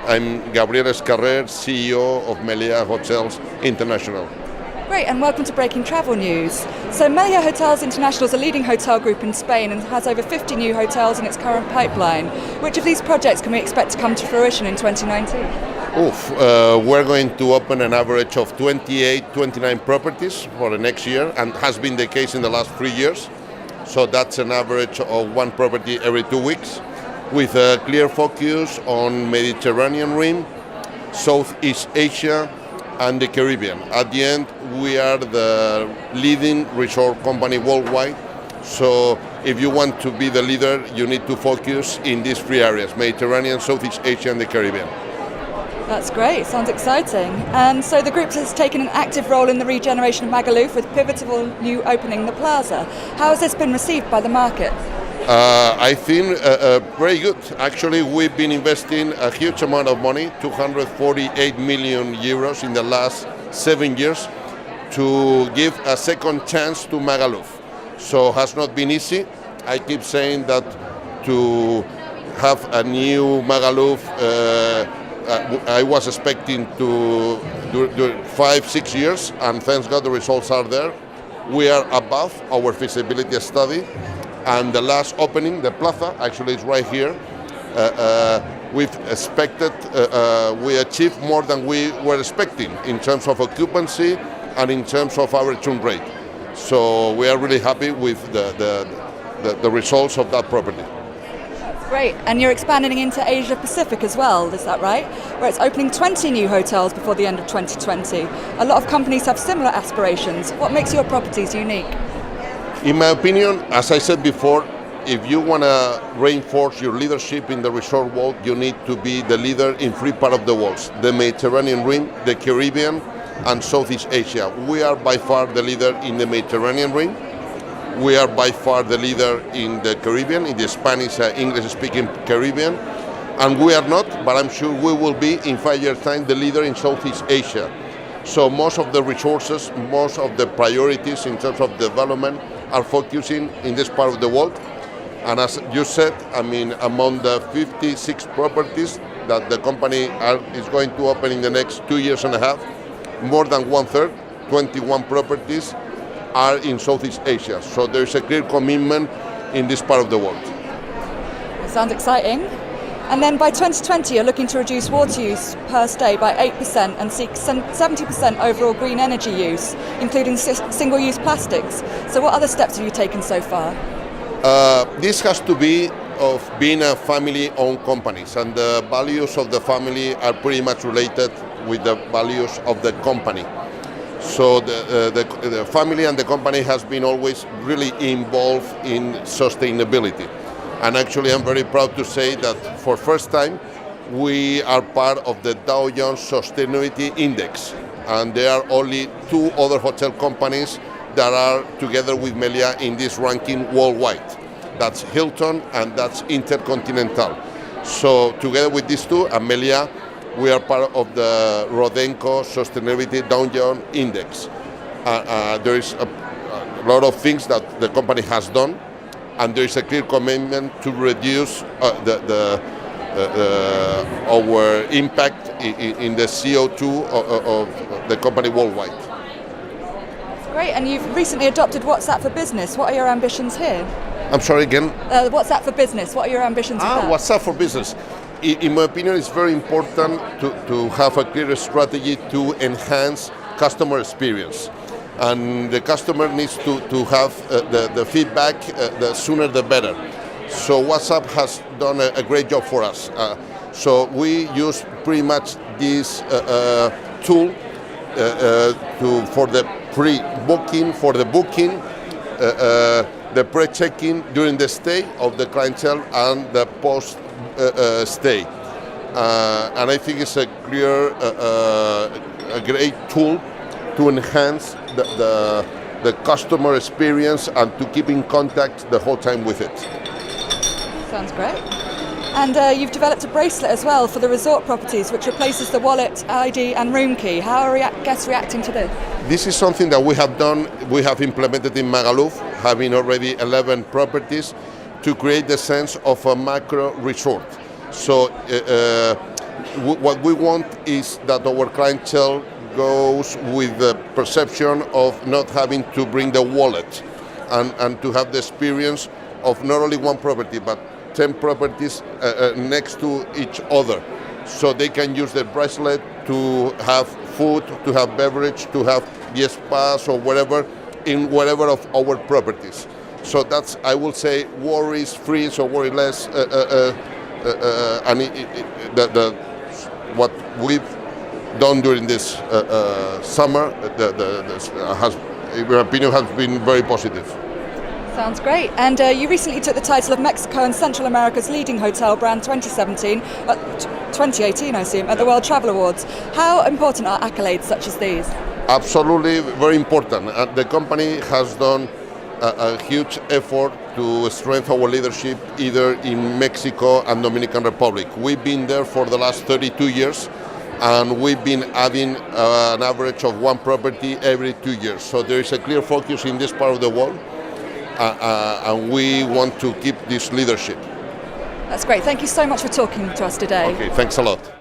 I'm Gabriel Escarrer, CEO of Meliá Hotels International. Great, and welcome to Breaking Travel News. So Meliá Hotels International is a leading hotel group in Spain and has over 50 new hotels in its current pipeline. Which of these projects can we expect to come to fruition in 2019? We're going to open an average of 28, 29 properties for the next year, and has been the case in the last 3 years. So that's an average of one property every 2 weeks, with a clear focus on Mediterranean Rim, Southeast Asia, and the Caribbean. At the end, we are the leading resort company worldwide. So if you want to be the leader, you need to focus in these three areas: Mediterranean, Southeast Asia, and the Caribbean. That's great, sounds exciting. And so the group has taken an active role in the regeneration of Magaluf with pivotal new opening the Plaza. How has this been received by the market? I think very good. Actually, we've been investing a huge amount of money, 248 million euros in the last 7 years, to give a second chance to Magaluf. So it has not been easy. I keep saying that to have a new Magaluf, I was expecting to do 5-6 years, and thanks God the results are there. We are above our feasibility study. And the last opening, the Plaza, actually is right here. We've expected, we achieved more than we were expecting in terms of occupancy and in terms of our room rate. So we are really happy with the results of that property. Great, and you're expanding into Asia Pacific as well, is that right? Where it's opening 20 new hotels before the end of 2020. A lot of companies have similar aspirations. What makes your properties unique? In my opinion, as I said before, if you want to reinforce your leadership in the resort world, you need to be the leader in three parts of the world: the Mediterranean Rim, the Caribbean, and Southeast Asia. We are by far the leader in the Mediterranean Rim. We are by far the leader in the Caribbean, in the Spanish, English-speaking Caribbean. And we are not, but I'm sure we will be in 5 years' time, the leader in Southeast Asia. So most of the resources, most of the priorities in terms of development are focusing in this part of the world. And as you said, I mean, among the 56 properties that the company is going to open in the next 2 years and a half, more than 1/3, 21 properties, are in Southeast Asia. So there is a clear commitment in this part of the world. That sounds exciting. And then by 2020, you're looking to reduce water use per stay by 8% and seek 70% overall green energy use, including single-use plastics. So what other steps have you taken so far? This has to be of being a family-owned company, and the values of the family are pretty much related with the values of the company. So the family and the company has been always really involved in sustainability. And actually, I'm very proud to say that for first time, we are part of the Dow Jones Sustainability Index. And there are only 2 other hotel companies that are together with Meliá in this ranking worldwide. That's Hilton and that's Intercontinental. So together with these two, and Meliá, we are part of the Rodenko Sustainability Dow Jones Index. There is a lot of things that the company has done, and there is a clear commitment to reduce our impact in the CO2 of the company worldwide. Great, and you've recently adopted WhatsApp for Business. What are your ambitions here? I'm sorry again? WhatsApp for Business. What are your ambitions with that? WhatsApp for Business. In my opinion, it's very important to have a clear strategy to enhance customer experience. And the customer needs to have the feedback, the sooner the better. So WhatsApp has done a great job for us. So we use pretty much this tool for the pre-booking, for the booking, the pre-check-in during the stay of the clientele, and the post-stay. And I think it's a clear, a great tool to enhance the customer experience and to keep in contact the whole time with it. Sounds great. And you've developed a bracelet as well for the resort properties, which replaces the wallet, ID and room key. How are guests reacting to this? This is something that we have done, we have implemented in Magaluf, having already 11 properties, to create the sense of a macro resort. So what we want is that our clientele goes with the perception of not having to bring the wallet and to have the experience of not only one property but 10 properties next to each other, so they can use their bracelet to have food, to have beverage, to have the spas or whatever in whatever of our properties. So that's, I will say, worries free, so worry less. And what we've done during this summer, in my opinion, has been very positive. Sounds great. And you recently took the title of Mexico and Central America's leading hotel brand 2018, I assume, at the World Travel Awards. How important are accolades such as these? Absolutely, very important. The company has done a huge effort to strengthen our leadership either in Mexico and Dominican Republic. We've been there for the last 32 years, and we've been adding an average of one property every 2 years. So there is a clear focus in this part of the world, and we want to keep this leadership. That's great. Thank you so much for talking to us today. Okay, thanks a lot.